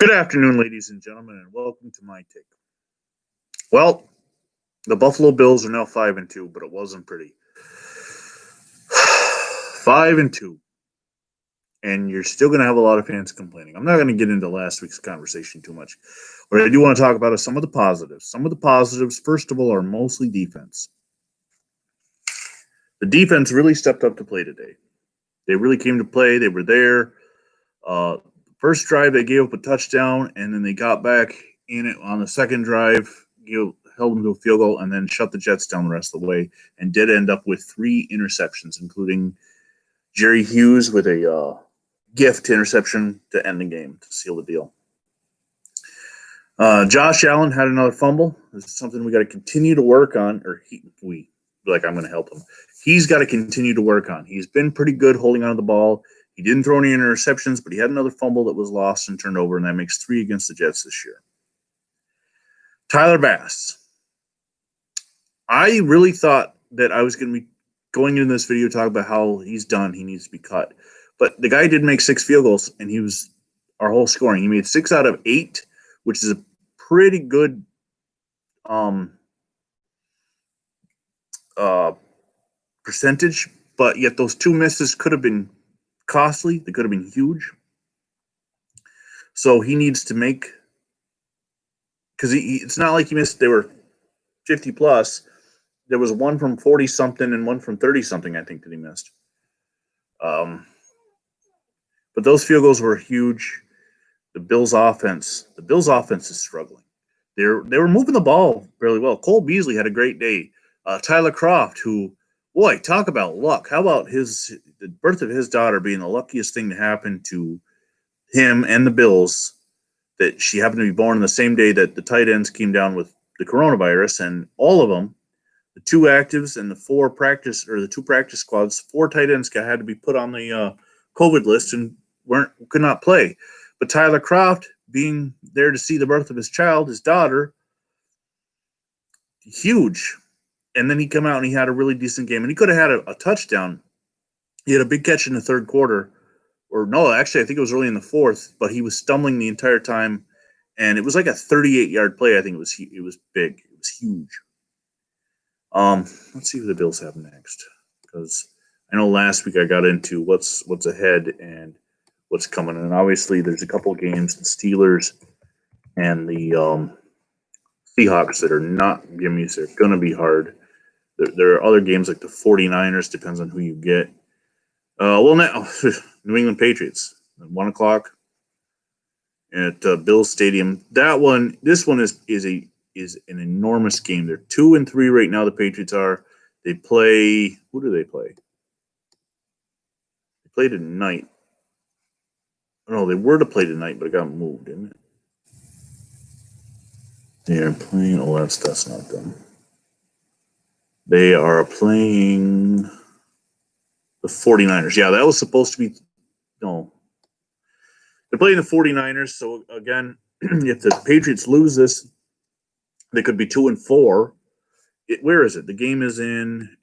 Good afternoon, ladies and gentlemen, and welcome to my take. Well, the Buffalo Bills are now 5-2, but it wasn't pretty. 5-2, and you're still going to have a lot of fans complaining. I'm not going to get into last week's conversation too much. What I do want to talk about is some of the positives. Some of the positives, first of all, are mostly defense. The defense really stepped up to play today. They really came to play. They were there. First drive, they gave up a touchdown, and then they got back in it on the second drive, held them to a field goal, and then shut the Jets down the rest of the way, and did end up with 3 interceptions, including Jerry Hughes with a gift interception to end the game, to seal the deal. Josh Allen had another fumble. This is something we got to continue to work on, I'm going to help him. He's got to continue to work on. He's been pretty good holding on to the ball. He didn't throw any interceptions, but he had another fumble that was lost and turned over, and that makes 3 against the Jets this year. Tyler Bass. I really thought that I was going to be going into this video talking about how he's done. He needs to be cut. But the guy did make 6 field goals, and he was our whole scoring. He made 6 out of 8, which is a pretty good percentage. But yet those 2 misses could have been costly. They could have been huge. So he needs to make, because it's not like he missed, they were 50 plus. There was one from 40 something and one from 30 something, I think, that he missed. But those field goals were huge. The Bills offense is struggling. They were moving the ball fairly well. Cole Beasley had a great day. Tyler Kroft, who, boy, talk about luck. How about the birth of his daughter being the luckiest thing to happen to him and the Bills, that she happened to be born on the same day that the tight ends came down with the coronavirus, and all of them, the 2 actives and the 2 practice squads, 4 tight ends had to be put on the COVID list and could not play. But Tyler Kroft, being there to see the birth of his child, his daughter, huge. And then he came out and he had a really decent game. And he could have had a touchdown. He had a big catch in the third quarter. Or no, actually, I think it was early in the fourth. But he was stumbling the entire time. And it was like a 38-yard play. I think it was big. It was huge. Let's see who the Bills have next. Because I know last week I got into what's ahead and what's coming. And obviously there's a couple of games, the Steelers and the Seahawks, that are not gimmies. They're going to be hard. There are other games like the 49ers, depends on who you get. Now, New England Patriots at 1 o'clock at Bills Stadium. This one is an enormous game. They're 2-3 right now. The Patriots are. They play. Who do they play? They play tonight. No, they were to play tonight, but it got moved, didn't it? They are playing. Oh, that's not them. They are playing the 49ers. Yeah, that was supposed to be. No. They're playing the 49ers. So, again, if the Patriots lose this, they could be 2-4. Where is it? The game is in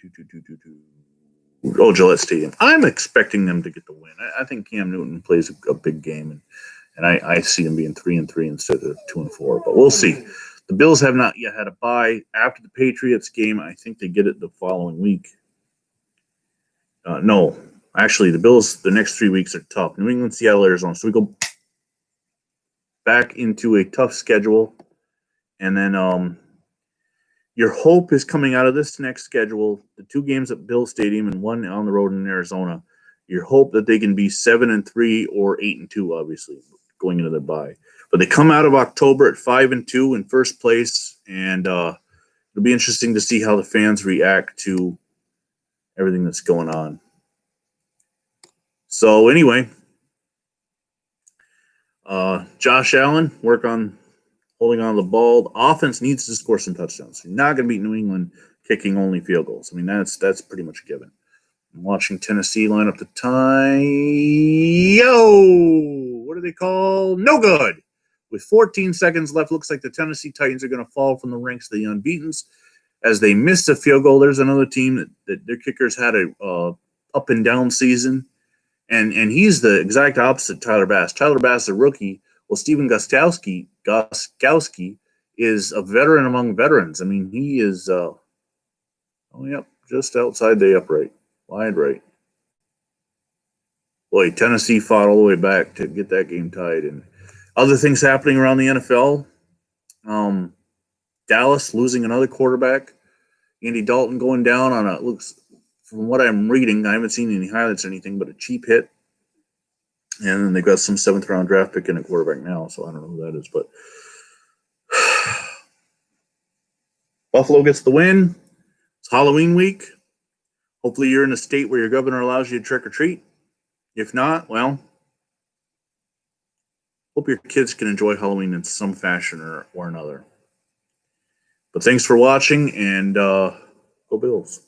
Gillette Stadium. I'm expecting them to get the win. I think Cam Newton plays a big game, and I see them being 3-3 instead of 2-4. But we'll see. The Bills have not yet had a bye. After the Patriots game, I think they get it the following week. No, actually, the Bills, the next 3 weeks are tough. New England, Seattle, Arizona. So we go back into a tough schedule. And then your hope is coming out of this next schedule, the 2 games at Bill Stadium and 1 on the road in Arizona. Your hope that they can be 7-3 or 8-2, obviously, going into their bye. But they come out of October at 5-2 in first place, and it'll be interesting to see how the fans react to everything that's going on. So anyway, Josh Allen, work on holding on to the ball. The offense needs to score some touchdowns. You're not going to beat New England kicking only field goals. I mean, that's pretty much a given. I'm watching Tennessee line up the time. What do they call? No good. With 14 seconds left, looks like the Tennessee Titans are going to fall from the ranks of the unbeatens as they missed a field goal. There's another team that their kickers had a up and down season, and he's the exact opposite of Tyler Bass. Tyler Bass, a rookie, Well, Stephen Gostkowski is a veteran among veterans. I mean, he is, just outside the upright, wide right. Boy, Tennessee fought all the way back to get that game tied. And other things happening around the NFL. Dallas losing another quarterback. Andy Dalton going down on looks, from what I'm reading, I haven't seen any highlights or anything, but a cheap hit. And then they've got some 7th-round draft pick in a quarterback now, so I don't know who that is. But Buffalo gets the win. It's Halloween week. Hopefully you're in a state where your governor allows you to trick or treat. If not, well, hope your kids can enjoy Halloween in some fashion or another. But thanks for watching, and go Bills.